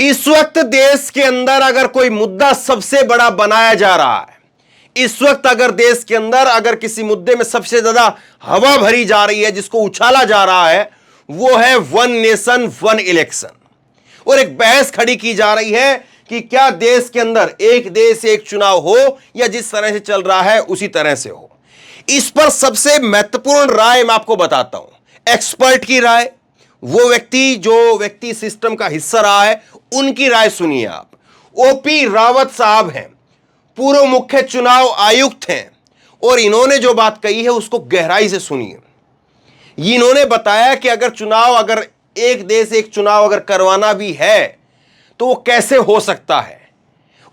इस वक्त देश के अंदर अगर कोई मुद्दा सबसे बड़ा बनाया जा रहा है, इस वक्त अगर देश के अंदर अगर किसी मुद्दे में सबसे ज्यादा हवा भरी जा रही है, जिसको उछाला जा रहा है, वो है वन नेशन वन इलेक्शन। और एक बहस खड़ी की जा रही है कि क्या देश के अंदर एक देश एक चुनाव हो या जिस तरह से चल रहा है उसी तरह से हो। इस पर सबसे महत्वपूर्ण राय मैं आपको बताता हूं, एक्सपर्ट की राय, वो व्यक्ति जो व्यक्ति सिस्टम का हिस्सा रहा है, उनकी राय सुनिए आप। ओपी रावत साहब हैं, पूर्व मुख्य चुनाव आयुक्त हैं, और इन्होंने जो बात कही है उसको गहराई से सुनिए। इन्होंने बताया कि अगर एक देश एक चुनाव अगर करवाना भी है तो वो कैसे हो सकता है,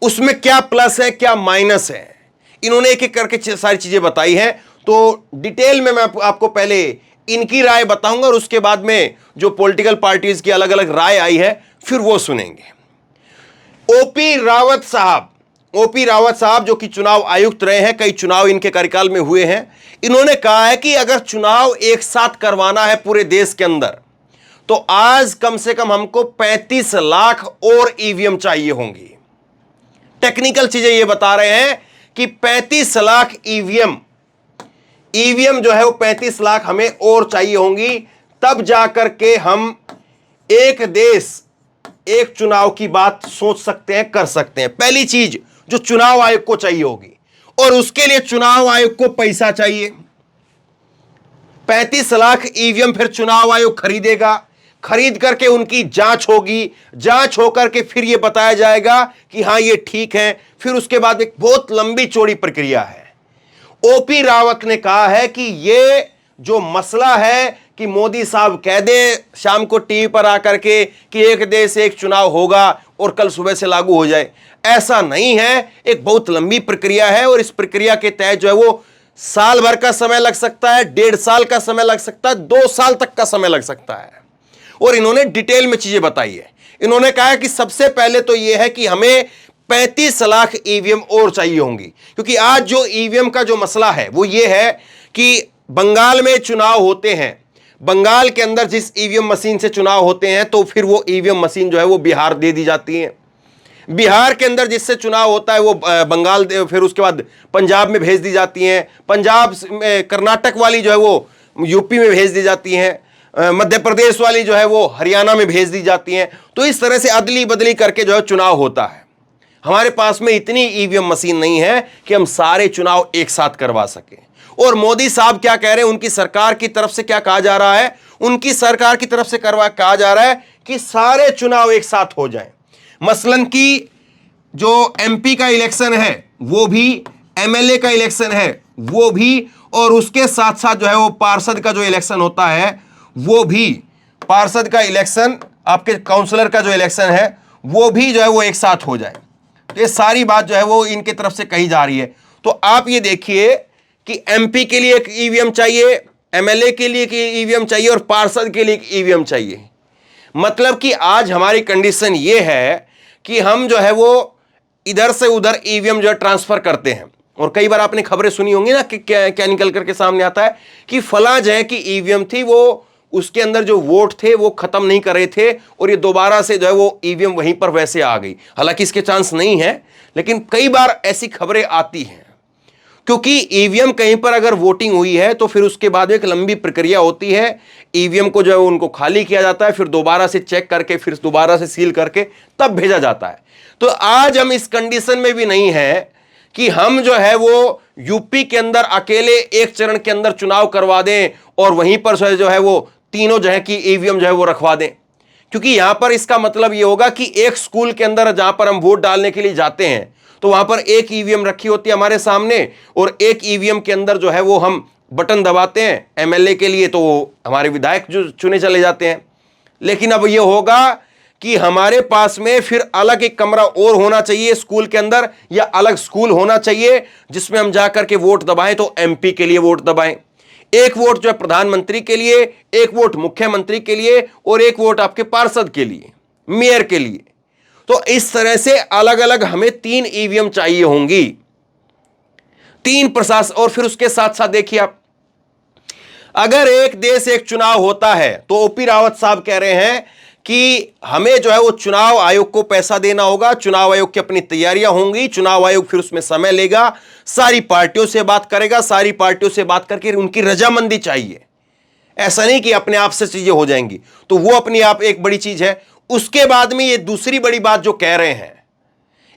उसमें क्या प्लस है क्या माइनस है। इन्होंने एक एक करके सारी चीजें बताई हैं। तो डिटेल में मैं आपको पहले इनकी राय बताऊंगा और उसके बाद में जो पॉलिटिकल पार्टीज की अलग अलग राय आई है फिर वो सुनेंगे। ओपी रावत साहब जो कि चुनाव आयुक्त रहे हैं, कई चुनाव इनके कार्यकाल में हुए हैं, इन्होंने कहा है कि अगर चुनाव एक साथ करवाना है पूरे देश के अंदर तो आज कम से कम हमको 35 लाख और ईवीएम चाहिए होंगी। टेक्निकल चीजें ये बता रहे हैं कि 35 लाख ईवीएम जो है वो 35 लाख हमें और चाहिए होंगी, तब जाकर के हम एक देश एक चुनाव की बात सोच सकते हैं, कर सकते हैं। पहली चीज जो चुनाव आयोग को चाहिए होगी, और उसके लिए चुनाव आयोग को पैसा चाहिए। 35 लाख ईवीएम फिर चुनाव आयोग खरीदेगा, खरीद करके उनकी जांच होगी, जांच होकर के फिर यह बताया जाएगा कि हां ये ठीक है। फिर उसके बाद एक बहुत लंबी चौड़ी प्रक्रिया है। ओपी रावत ने कहा है कि ये जो मसला है कि मोदी साहब कह दे शाम को टीवी पर आकर के कि एक देश एक चुनाव होगा और कल सुबह से लागू हो जाए, ऐसा नहीं है। एक बहुत लंबी प्रक्रिया है और इस प्रक्रिया के तहत जो है वो साल भर का समय लग सकता है, 1.5 साल का समय लग सकता है, 2 साल तक का समय लग सकता है। और इन्होंने डिटेल में चीजें बताई है। इन्होंने कहा कि सबसे पहले तो यह है कि हमें 35 लाख ईवीएम और चाहिए होंगी, क्योंकि आज जो ईवीएम का जो मसला है वो ये है कि बंगाल में चुनाव होते हैं, बंगाल के अंदर जिस ईवीएम मशीन से चुनाव होते हैं तो फिर वो ईवीएम मशीन जो है वो बिहार दे दी जाती है। बिहार के अंदर जिससे चुनाव होता है वो बंगाल, फिर उसके बाद पंजाब में भेज दी जाती हैं, पंजाब में कर्नाटक वाली जो है वो यूपी में भेज दी जाती हैं, मध्य प्रदेश वाली जो है वो हरियाणा में भेज दी जाती हैं। तो इस तरह से अदली बदली करके जो है चुनाव होता है। हमारे पास में इतनी ईवीएम मशीन नहीं है कि हम सारे चुनाव एक साथ करवा सकें। और मोदी साहब क्या कह रहे हैं, उनकी सरकार की तरफ से क्या कहा जा रहा है, उनकी सरकार की तरफ से कहा जा रहा है कि सारे चुनाव एक साथ हो जाएं। मसलन कि जो एमपी का इलेक्शन है वो भी, एमएलए का इलेक्शन है वो भी, और उसके साथ साथ जो है वो पार्षद का जो इलेक्शन होता है वो भी, पार्षद का इलेक्शन, आपके काउंसलर का जो इलेक्शन है वो भी जो है वो एक साथ हो जाए। तो ये सारी बात जो है वो इनके तरफ से कही जा रही है। तो आप ये देखिए कि एमपी के लिए एक ईवीएम चाहिए, एमएलए के लिए एक ईवीएम चाहिए और पार्षद के लिए एक ईवीएम चाहिए। मतलब कि आज हमारी कंडीशन ये है कि हम जो है वो इधर से उधर ईवीएम जो है ट्रांसफर करते हैं। और कई बार आपने खबरें सुनी होंगी ना कि क्या निकल करके सामने आता है कि फला जो है कि ईवीएम थी वो, उसके अंदर जो वोट थे वो खत्म नहीं कर रहे थे और ये दोबारा से जो है वो ईवीएम वहीं पर वैसे आ गई। हालांकि इसके चांस नहीं है, लेकिन कई बार ऐसी खबरें आती हैं, क्योंकि ईवीएम कहीं पर अगर वोटिंग हुई है तो फिर उसके बाद एक लंबी प्रक्रिया होती है। ईवीएम को जो है उनको खाली किया जाता है, फिर दोबारा से चेक करके फिर दोबारा से सील करके तब भेजा जाता है। तो आज हम इस कंडीशन में भी नहीं है कि हम जो है वो यूपी के अंदर अकेले एक चरण के अंदर चुनाव करवा दें और वहीं पर जो है वो तीनों जो है कि ईवीएम जो है वो रखवा दें। क्योंकि यहां पर इसका मतलब ये होगा कि एक स्कूल के अंदर जहां पर हम वोट डालने के लिए जाते हैं तो वहां पर एक ईवीएम रखी होती है हमारे सामने, और एक ईवीएम के अंदर जो है वो हम बटन दबाते हैं एमएलए के लिए, तो हमारे विधायक जो चुने चले जाते हैं। लेकिन अब ये होगा कि हमारे पास में फिर अलग एक कमरा और होना चाहिए स्कूल के अंदर, या अलग स्कूल होना चाहिए जिसमें हम जाकर के वोट दबाएं। तो एमपी के लिए वोट दबाएं, एक वोट जो है प्रधानमंत्री के लिए, एक वोट मुख्यमंत्री के लिए और एक वोट आपके पार्षद के लिए, मेयर के लिए। तो इस तरह से अलग अलग हमें 3 ईवीएम चाहिए होंगी, 3 प्रशासन। और फिर उसके साथ साथ देखिए आप, अगर एक देश एक चुनाव होता है तो ओपी रावत साहब कह रहे हैं कि हमें जो है वो चुनाव आयोग को पैसा देना होगा, चुनाव आयोग की अपनी तैयारियां होंगी, चुनाव आयोग फिर उसमें समय लेगा, सारी पार्टियों से बात करेगा, सारी पार्टियों से बात करके उनकी रजामंदी चाहिए। ऐसा नहीं कि अपने आप से चीजें हो जाएंगी, तो वो अपनी आप एक बड़ी चीज है। उसके बाद में ये दूसरी बड़ी बात जो कह रहे हैं,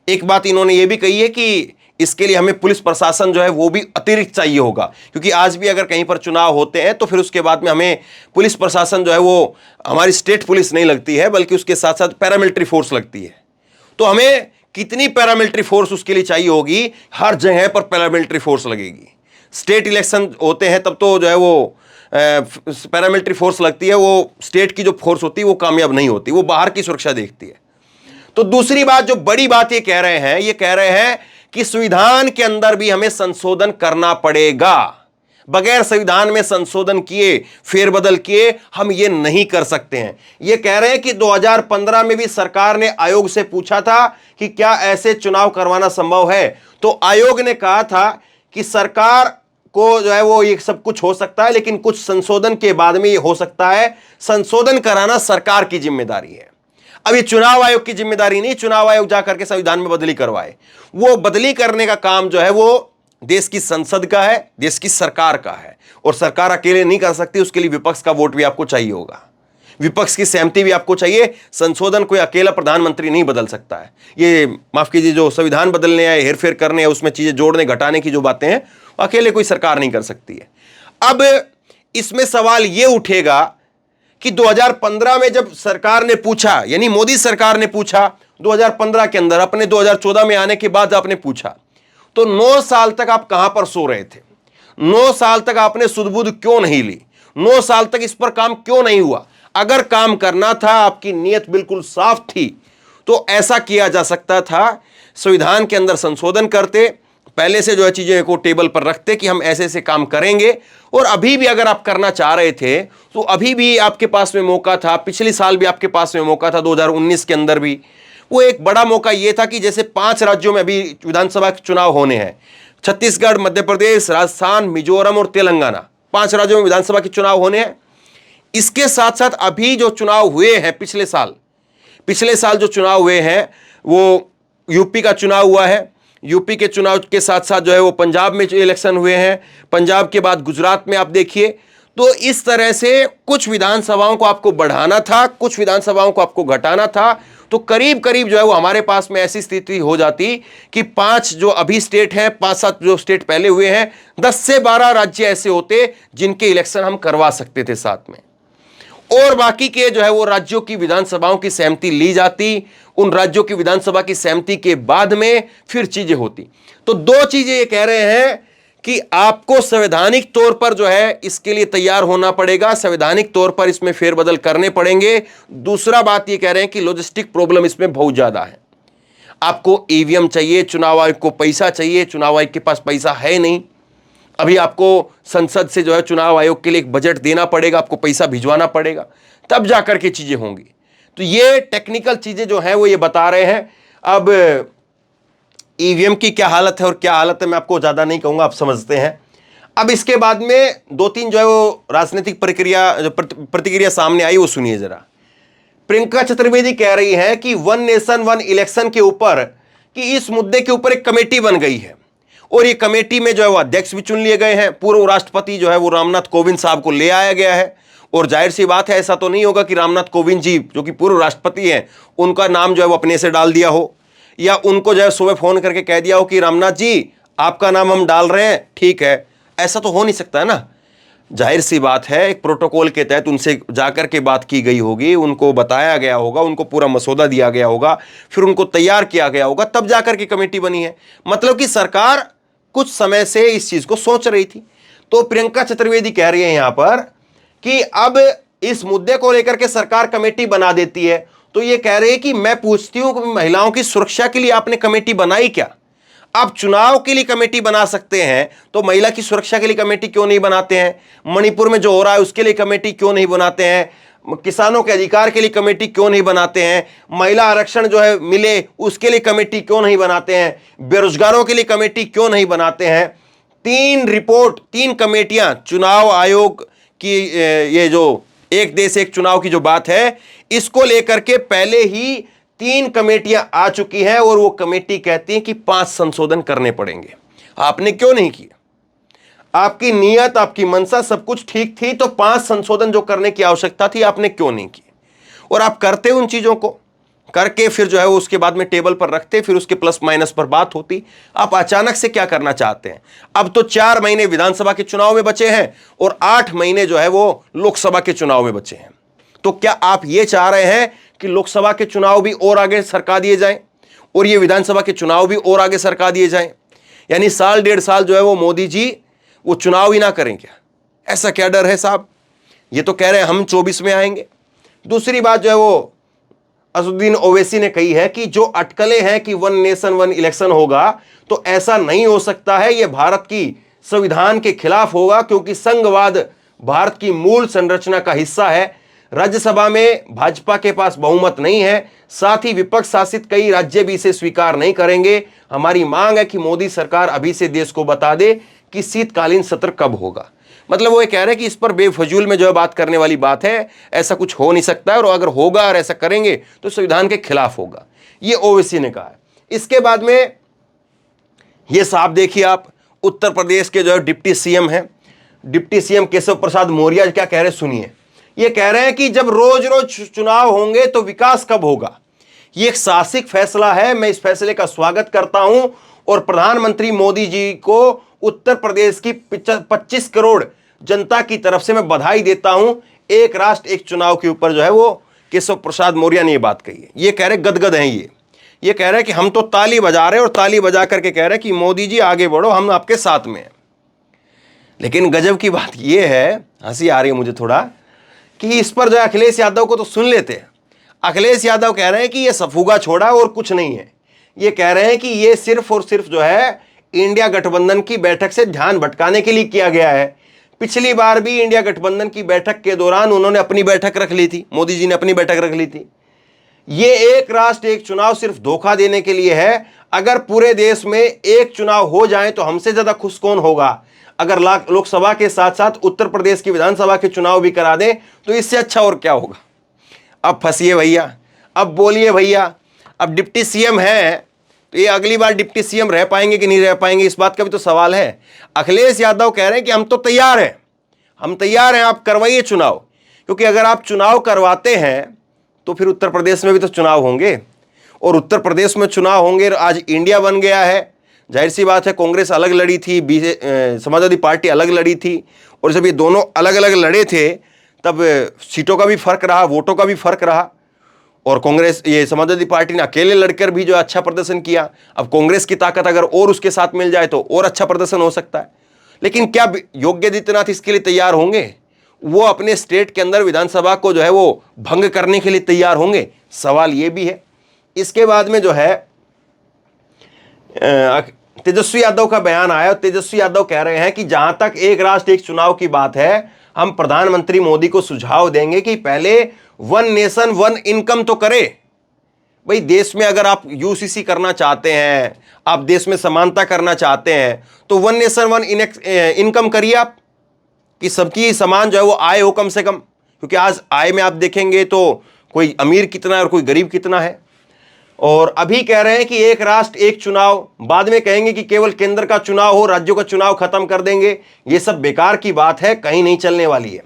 एक बात इन्होंने ये भी कही है कि इसके लिए हमें पुलिस प्रशासन जो है वो भी अतिरिक्त चाहिए होगा, क्योंकि आज भी अगर कहीं पर चुनाव होते हैं तो फिर उसके बाद में हमें पुलिस प्रशासन जो है वो हमारी स्टेट पुलिस नहीं लगती है, बल्कि उसके साथ साथ पैरामिलिट्री फोर्स लगती है। तो हमें कितनी पैरामिलिट्री फोर्स उसके लिए चाहिए होगी, हर जगह पर पैरामिलिट्री फोर्स लगेगी। स्टेट इलेक्शन होते हैं तब तो जो है वो पैरामिलिट्री फोर्स लगती है, वो स्टेट की जो फोर्स होती है वो कामयाब नहीं होती, वो बाहर की सुरक्षा देखती है। तो दूसरी बात, जो बड़ी बात ये कह रहे हैं, ये कह रहे हैं कि संविधान के अंदर भी हमें संशोधन करना पड़ेगा। बगैर संविधान में संशोधन किए, फेरबदल किए हम ये नहीं कर सकते हैं। ये कह रहे हैं कि 2015 में भी सरकार ने आयोग से पूछा था कि क्या ऐसे चुनाव करवाना संभव है, तो आयोग ने कहा था कि सरकार को जो है वो ये सब कुछ हो सकता है, लेकिन कुछ संशोधन के बाद में ये हो सकता है। संशोधन कराना सरकार की जिम्मेदारी है। अब ये चुनाव आयोग की जिम्मेदारी नहीं, चुनाव आयोग जाकर के संविधान में बदली करवाए। वो बदली करने का काम जो है वो देश की संसद का है, देश की सरकार का है, और सरकार अकेले नहीं कर सकती, उसके लिए विपक्ष का वोट भी आपको चाहिए होगा, विपक्ष की सहमति भी आपको चाहिए। संशोधन कोई अकेला प्रधानमंत्री नहीं बदल सकता है। ये माफ कीजिए, जो संविधान बदलने या हेरफेर करने या उसमें चीजें जोड़ने घटाने की जो बातें हैं, अकेले कोई सरकार नहीं कर सकती है। अब इसमें सवाल यह उठेगा कि 2015 में जब सरकार ने पूछा, यानी मोदी सरकार ने पूछा 2015 के अंदर, अपने 2014 में आने के बाद आपने पूछा, तो 9 साल तक आप कहां पर सो रहे थे? 9 साल तक आपने सुध-बुध क्यों नहीं ली? 9 साल तक इस पर काम क्यों नहीं हुआ? अगर काम करना था, आपकी नीयत बिल्कुल साफ थी, तो ऐसा किया जा सकता था। संविधान के अंदर संशोधन करते, पहले से जो है चीजें को टेबल पर रखते कि हम ऐसे ऐसे काम करेंगे, और अभी भी अगर आप करना चाह रहे थे तो अभी भी आपके पास में मौका था। पिछले साल भी आपके पास में मौका था, 2019 के अंदर भी। वो एक बड़ा मौका यह था कि जैसे 5 राज्यों में अभी विधानसभा के चुनाव होने हैं, छत्तीसगढ़, मध्य प्रदेश, राजस्थान, मिजोरम और तेलंगाना, 5 राज्यों में विधानसभा के चुनाव होने हैं। इसके साथ साथ अभी जो चुनाव हुए हैं पिछले साल जो चुनाव हुए हैं, वो यूपी का चुनाव हुआ है। यूपी के चुनाव के साथ साथ जो है वो पंजाब में जो इलेक्शन हुए हैं, पंजाब के बाद गुजरात में आप देखिए। तो इस तरह से कुछ विधानसभाओं को आपको बढ़ाना था, कुछ विधानसभाओं को आपको घटाना था। तो करीब करीब जो है वो हमारे पास में ऐसी स्थिति हो जाती कि 5 जो अभी स्टेट हैं, 5-7 जो स्टेट पहले हुए हैं, 10 से 12 राज्य ऐसे होते जिनके इलेक्शन हम करवा सकते थे साथ में, और बाकी के जो है वो राज्यों की विधानसभाओं की सहमति ली जाती। उन राज्यों की विधानसभा की सहमति के बाद में फिर चीजें होती। तो 2 चीजें ये कह रहे हैं कि आपको संवैधानिक तौर पर जो है इसके लिए तैयार होना पड़ेगा, संवैधानिक तौर पर इसमें फेरबदल करने पड़ेंगे। दूसरा बात ये कह रहे हैं कि लॉजिस्टिक प्रॉब्लम इसमें बहुत ज्यादा है। आपको ईवीएम चाहिए, चुनाव आयोग को पैसा चाहिए, चुनाव आयोग के पास पैसा है नहीं। अभी आपको संसद से जो है चुनाव आयोग के लिए एक बजट देना पड़ेगा, आपको पैसा भिजवाना पड़ेगा, तब जाकर के चीजें होंगी। तो ये टेक्निकल चीजें जो है वो ये बता रहे हैं। अब ईवीएम की क्या हालत है और क्या हालत है मैं आपको ज्यादा नहीं कहूंगा, आप समझते हैं। अब इसके बाद में 2-3 जो है वो राजनीतिक प्रतिक्रिया सामने आई, वो सुनिए जरा। प्रियंका चतुर्वेदी कह रही है कि 1 नेशन 1 इलेक्शन के ऊपर, कि इस मुद्दे के ऊपर एक कमेटी बन गई है, और ये कमेटी में जो है वो अध्यक्ष भी चुन लिए गए हैं। पूर्व राष्ट्रपति जो है वो रामनाथ कोविंद साहब को ले आया गया है, और जाहिर सी बात है ऐसा तो नहीं होगा कि रामनाथ कोविंद जी जो कि पूर्व राष्ट्रपति हैं उनका नाम जो है वो अपने से डाल दिया हो, या उनको जो है सुबह फोन करके कह दिया हो कि रामनाथ जी आपका नाम हम डाल रहे हैं, ठीक है। ऐसा तो हो नहीं सकता है ना। जाहिर सी बात है एक प्रोटोकॉल के तहत उनसे जाकर के बात की गई होगी, उनको बताया गया होगा, उनको पूरा मसौदा दिया गया होगा, फिर उनको तैयार किया गया होगा, तब जाकर के कमेटी बनी है। मतलब कि सरकार कुछ समय से इस चीज को सोच रही थी। तो प्रियंका चतुर्वेदी कह रही है यहां पर कि अब इस मुद्दे को लेकर के सरकार कमेटी बना देती है, तो ये कह रही है कि मैं पूछती हूं कि महिलाओं की सुरक्षा के लिए आपने कमेटी बनाई क्या? आप चुनाव के लिए कमेटी बना सकते हैं, तो महिला की सुरक्षा के लिए कमेटी क्यों नहीं बनाते हैं? मणिपुर में जो हो रहा है उसके लिए कमेटी क्यों नहीं बनाते हैं? किसानों के अधिकार के लिए कमेटी क्यों नहीं बनाते हैं? महिला आरक्षण जो है मिले उसके लिए कमेटी क्यों नहीं बनाते हैं? बेरोजगारों के लिए कमेटी क्यों नहीं बनाते हैं? 3 कमेटियां चुनाव आयोग की ये जो एक देश एक चुनाव की जो बात है, इसको लेकर के पहले ही 3 कमेटियां आ चुकी हैं और वो कमेटी कहती है कि 5 संशोधन करने पड़ेंगे। आपने क्यों नहीं किया? आपकी नीयत, आपकी मंशा सब कुछ ठीक थी, तो 5 संशोधन जो करने की आवश्यकता थी आपने क्यों नहीं की? और आप करते उन चीजों को करके फिर जो है वो उसके बाद में टेबल पर रखते, फिर उसके प्लस माइनस पर बात होती। आप अचानक से क्या करना चाहते हैं? अब तो 4 महीने विधानसभा के चुनाव में बचे हैं और 8 महीने जो है वो लोकसभा के चुनाव में बचे हैं। तो क्या आप ये चाह रहे हैं कि लोकसभा के चुनाव भी और आगे सरका दिए जाएं और ये विधानसभा के चुनाव भी और आगे सरका दिए जाएं? यानी साल 1.5 साल जो है वो मोदी जी वो चुनाव ही ना करें क्या? ऐसा क्या डर है साहब? ये तो कह रहे हैं हम 24 में आएंगे। दूसरी बात जो है वो असदुद्दीन ओवैसी ने कही है कि जो अटकलें हैं कि 1 नेशन 1 इलेक्शन होगा, तो ऐसा नहीं हो सकता है, यह भारत की संविधान के खिलाफ होगा, क्योंकि संघवाद भारत की मूल संरचना का हिस्सा है। राज्यसभा में भाजपा के पास बहुमत नहीं है, साथ ही विपक्ष शासित कई राज्य भी इसे स्वीकार नहीं करेंगे। हमारी मांग है कि मोदी सरकार अभी से देश को बता दे कि शीतकालीन सत्र कब होगा। मतलब वो ये कह रहे हैं कि इस पर बेफजूल में जो है बात करने वाली बात है, ऐसा कुछ हो नहीं सकता है, और अगर होगा और ऐसा करेंगे तो संविधान के खिलाफ होगा, ये ओवैसी ने कहा है। इसके बाद में ये साहब देखिए आप, उत्तर प्रदेश के जो है डिप्टी सीएम हैं, डिप्टी सीएम केशव प्रसाद मौर्य क्या कह रहे हैं सुनिए। ये कह रहे हैं कि जब रोज रोज चुनाव होंगे तो विकास कब होगा? ये एक साहसिक फैसला है, मैं इस फैसले का स्वागत करता हूं और प्रधानमंत्री मोदी जी को उत्तर प्रदेश की 25 करोड़ जनता की तरफ से मैं बधाई देता हूं। एक राष्ट्र एक चुनाव के ऊपर जो है वो केशव प्रसाद मौर्य ने ये बात कही है। ये कह रहे गदगद हैं, ये कह रहे हैं कि हम तो ताली बजा रहे हैं और ताली बजा करके कह रहे हैं कि मोदी जी आगे बढ़ो, हम आपके साथ में हैं। लेकिन गजब की बात ये है, हंसी आ रही है मुझे थोड़ा, कि इस पर जो है अखिलेश यादव को तो सुन लेते हैं। अखिलेश यादव कह रहे हैं कि ये सफूगा छोड़ा और कुछ नहीं है। ये कह रहे हैं कि ये सिर्फ और सिर्फ जो है इंडिया गठबंधन की बैठक से ध्यान भटकाने के लिए किया गया है। पिछली बार भी इंडिया गठबंधन की बैठक के दौरान उन्होंने अपनी बैठक रख ली थी, मोदी जी ने अपनी बैठक रख ली थी। ये एक राष्ट्र एक चुनाव सिर्फ धोखा देने के लिए है। अगर पूरे देश में एक चुनाव हो जाए तो हमसे ज्यादा खुश कौन होगा? अगर लोकसभा के साथ साथ उत्तर प्रदेश की विधानसभा के चुनाव भी करा दें तो इससे अच्छा और क्या होगा? अब फंसिए भैया, अब बोलिए भैया। अब डिप्टी सीएम है तो ये अगली बार डिप्टी सीएम रह पाएंगे कि नहीं रह पाएंगे, इस बात का भी तो सवाल है। अखिलेश यादव कह रहे हैं कि हम तो तैयार हैं, हम तैयार हैं, आप करवाइए चुनाव। क्योंकि अगर आप चुनाव करवाते हैं तो फिर उत्तर प्रदेश में भी तो चुनाव होंगे, और उत्तर प्रदेश में चुनाव होंगे। आज इंडिया बन गया है, जाहिर सी बात है कांग्रेस अलग लड़ी थी, समाजवादी पार्टी अलग लड़ी थी, और जब ये दोनों अलग अलग लड़े थे तब सीटों का भी फर्क रहा, वोटों का भी फर्क रहा, और कांग्रेस ये समाजवादी पार्टी ने अकेले लड़कर भी जो अच्छा प्रदर्शन किया। अब कांग्रेस की ताकत अगर और उसके साथ मिल जाए तो और अच्छा प्रदर्शन हो सकता है। लेकिन क्या योगी आदित्यनाथ इसके लिए तैयार होंगे? वो अपने स्टेट के अंदर विधानसभा को जो है वो भंग करने के लिए तैयार होंगे? सवाल ये भी है। इसके बाद में जो है तेजस्वी यादव का बयान आया। तेजस्वी यादव कह रहे हैं कि जहां तक एक राष्ट्र एक चुनाव की बात है, हम प्रधानमंत्री मोदी को सुझाव देंगे कि पहले 1 नेशन 1 इनकम तो करे। भाई देश में अगर आप यूसीसी करना चाहते हैं, आप देश में समानता करना चाहते हैं, तो 1 नेशन 1 इनकम करिए आप, कि सबकी समान जो है वो आय हो कम से कम। क्योंकि आज आय में आप देखेंगे तो कोई अमीर कितना है और कोई गरीब कितना है। और अभी कह रहे हैं कि एक राष्ट्र एक चुनाव, बाद में कहेंगे कि केवल केंद्र का चुनाव हो, राज्यों का चुनाव खत्म कर देंगे। ये सब बेकार की बात है, कहीं नहीं चलने वाली है।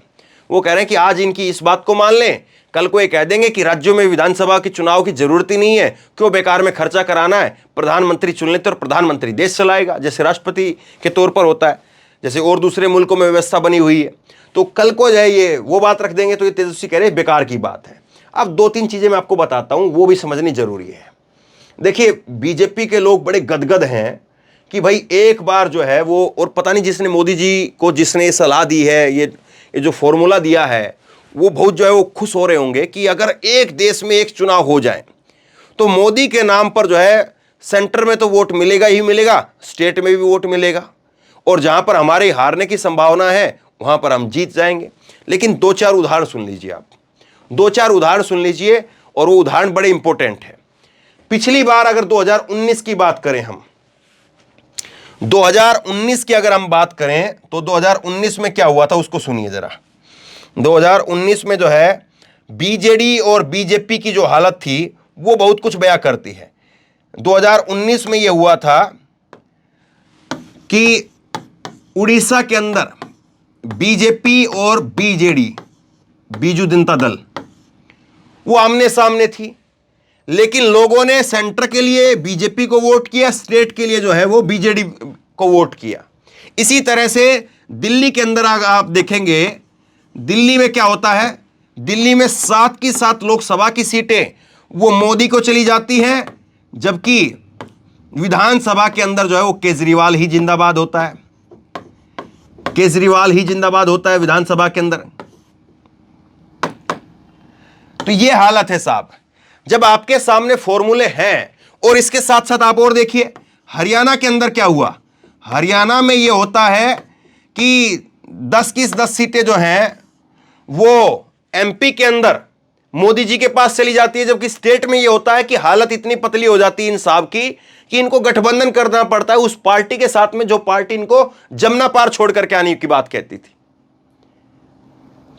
वो कह रहे हैं कि आज इनकी इस बात को मान लें, कल को ये कह देंगे कि राज्यों में विधानसभा के चुनाव की जरूरत ही नहीं है, क्यों बेकार में खर्चा कराना है, प्रधानमंत्री चुन लेते और प्रधानमंत्री देश चलाएगा, जैसे राष्ट्रपति के तौर पर होता है, जैसे और दूसरे मुल्कों में व्यवस्था बनी हुई है। तो कल को जो है ये वो बात रख देंगे। तो ये तेजस्वी कह रहे हैं बेकार की बात है। अब 2-3 चीजें मैं आपको बताता हूं, वो भी समझनी जरूरी है। देखिए बीजेपी के लोग बड़े गदगद हैं कि भाई एक बार जो है वो, और पता नहीं जिसने मोदी जी को जिसने सलाह दी है, ये जो फॉर्मूला दिया है, वो बहुत जो है वो खुश हो रहे होंगे कि अगर एक देश में एक चुनाव हो जाए तो मोदी के नाम पर जो है सेंटर में तो वोट मिलेगा ही मिलेगा, स्टेट में भी वोट मिलेगा, और जहां पर हमारे हारने की संभावना है वहां पर हम जीत जाएंगे। लेकिन 2-4 उदाहरण सुन लीजिए आप, 2-4 उदाहरण सुन लीजिए, और वो उदाहरण बड़े इंपॉर्टेंट है। पिछली बार अगर 2019 की बात करें, हम 2019 की अगर हम बात करें तो 2019 में क्या हुआ था उसको सुनिए जरा। 2019 में जो है बीजेडी और बीजेपी की जो हालत थी वो बहुत कुछ बयां करती है। 2019 में ये हुआ था कि उड़ीसा के अंदर बीजेपी और बीजेडी, बीजू जनता दल, वो आमने सामने थी, लेकिन लोगों ने सेंटर के लिए बीजेपी को वोट किया, स्टेट के लिए जो है वो बीजेडी को वोट किया। इसी तरह से दिल्ली के अंदर आप देखेंगे, दिल्ली में क्या होता है, दिल्ली में 7 की 7 लोकसभा की सीटें वो मोदी को चली जाती हैं, जबकि विधानसभा के अंदर जो है वो केजरीवाल ही जिंदाबाद होता है, केजरीवाल ही जिंदाबाद होता है विधानसभा के अंदर। तो ये हालत है साहब, जब आपके सामने फॉर्मूले हैं। और इसके साथ साथ आप और देखिए हरियाणा के अंदर क्या हुआ। हरियाणा में ये होता है कि 10 की 10 सीटें जो हैं वो एमपी के अंदर मोदी जी के पास चली जाती है, जबकि स्टेट में ये होता है कि हालत इतनी पतली हो जाती है इन साहब की कि इनको गठबंधन करना पड़ता है उस पार्टी के साथ में जो पार्टी इनको जमुना पार छोड़ करके आने की बात कहती थी।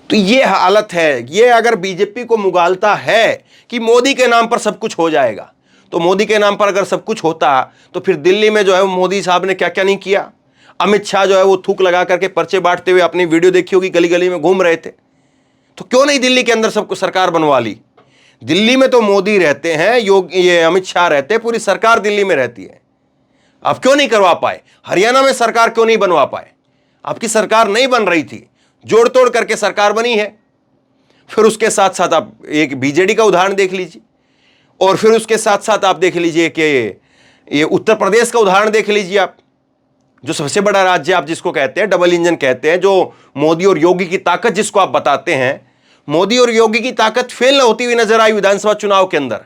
तो ये हालत है। ये अगर बीजेपी को मुगालता है कि मोदी के नाम पर सब कुछ हो जाएगा, तो मोदी के नाम पर अगर सब कुछ होता तो फिर दिल्ली में जो है मोदी साहब ने क्या क्या नहीं किया। अमित शाह जो है वो थूक लगा करके पर्चे बांटते हुए अपनी वीडियो देखी होगी, गली गली में घूम रहे थे। तो क्यों नहीं दिल्ली के अंदर सबको सरकार बनवा ली। दिल्ली में तो मोदी रहते हैं, ये अमित शाह रहते हैं, पूरी सरकार दिल्ली में रहती है। आप क्यों नहीं करवा पाए? हरियाणा में सरकार क्यों नहीं बनवा पाए? आपकी सरकार नहीं बन रही थी, जोड़ तोड़ करके सरकार बनी है। फिर उसके साथ साथ आप एक बीजेडी का उदाहरण देख लीजिए, और फिर उसके साथ साथ आप देख लीजिए कि ये उत्तर प्रदेश का उदाहरण देख लीजिए आप, जो सबसे बड़ा राज्य आप जिसको कहते हैं, डबल इंजन कहते हैं, जो मोदी और योगी की ताकत जिसको आप बताते हैं, मोदी और योगी की ताकत फेल होती हुई नजर आई विधानसभा चुनाव के अंदर।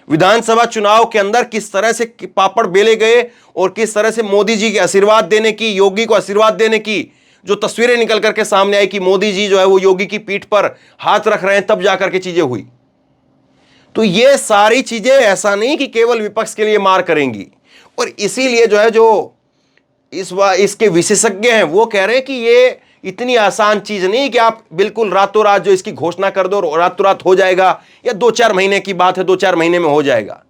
विधानसभा चुनाव के अंदर किस तरह से पापड़ बेले गए और किस तरह से मोदी जी के आशीर्वाद देने की, योगी को आशीर्वाद देने की जो तस्वीरें निकल करके सामने आई कि मोदी जी जो है वो योगी की पीठ पर हाथ रख रहे हैं, तब जाकर के चीजें हुई। तो ये सारी चीजें ऐसा नहीं कि केवल विपक्ष के लिए मार करेंगी। और इसीलिए जो है जो इसके विशेषज्ञ हैं वो कह रहे हैं कि ये इतनी आसान चीज नहीं कि आप बिल्कुल रातों रात जो इसकी घोषणा कर दो और रातों रात हो जाएगा, या 2-4 महीने की बात है, 2-4 महीने में हो जाएगा।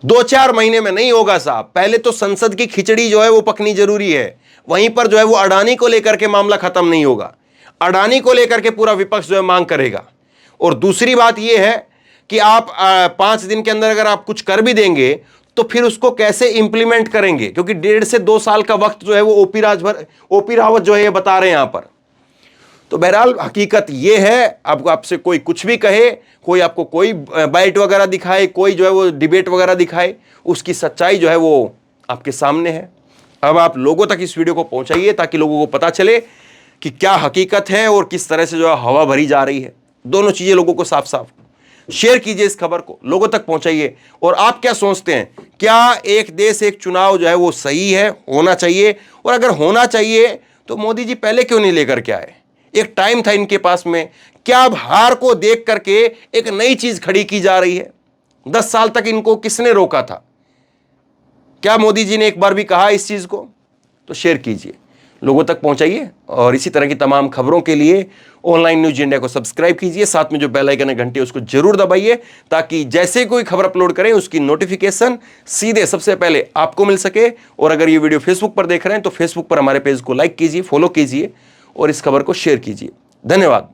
2-4 महीने में नहीं होगा साहब। पहले तो संसद की खिचड़ी जो है वो पकनी जरूरी है। वहीं पर जो है वो अडानी को लेकर के मामला खत्म नहीं होगा। अडानी को लेकर के पूरा विपक्ष जो है मांग करेगा। और दूसरी बात यह है कि आप 5 दिन के अंदर अगर आप कुछ कर भी देंगे तो फिर उसको कैसे इंप्लीमेंट करेंगे, क्योंकि 1.5 से 2 साल का वक्त जो है वो ओपी रावत जो है ये बता रहे हैं यहां पर। तो बहरहाल हकीकत ये है, आपसे कोई कुछ भी कहे, कोई आपको कोई बाइट वगैरह दिखाए, कोई जो है वो डिबेट वगैरह दिखाए, उसकी सच्चाई जो है वो आपके सामने है। अब आप लोगों तक इस वीडियो को पहुंचाइए ताकि लोगों को पता चले कि क्या हकीकत है और किस तरह से जो है हवा भरी जा रही है। दोनों चीजें लोगों को साफ साफ शेयर कीजिए, इस खबर को लोगों तक पहुंचाइए। और आप क्या सोचते हैं, क्या एक देश एक चुनाव जो है वो सही है, होना चाहिए? और अगर होना चाहिए तो मोदी जी पहले क्यों नहीं लेकर के आए? एक टाइम था इनके पास में। क्या अब हार को देख करके एक नई चीज खड़ी की जा रही है? 10 साल तक इनको किसने रोका था? क्या मोदी जी ने एक बार भी कहा इस चीज को? तो शेयर कीजिए, लोगों तक पहुंचाइए। और इसी तरह की तमाम खबरों के लिए ऑनलाइन न्यूज इंडिया को सब्सक्राइब कीजिए, साथ में जो बेल आइकन है घंटी उसको जरूर दबाइए, ताकि जैसे कोई खबर अपलोड करें उसकी नोटिफिकेशन सीधे सबसे पहले आपको मिल सके। और अगर ये वीडियो फेसबुक पर देख रहे हैं तो फेसबुक पर हमारे पेज को लाइक कीजिए, फॉलो कीजिए और इस खबर को शेयर कीजिए। धन्यवाद।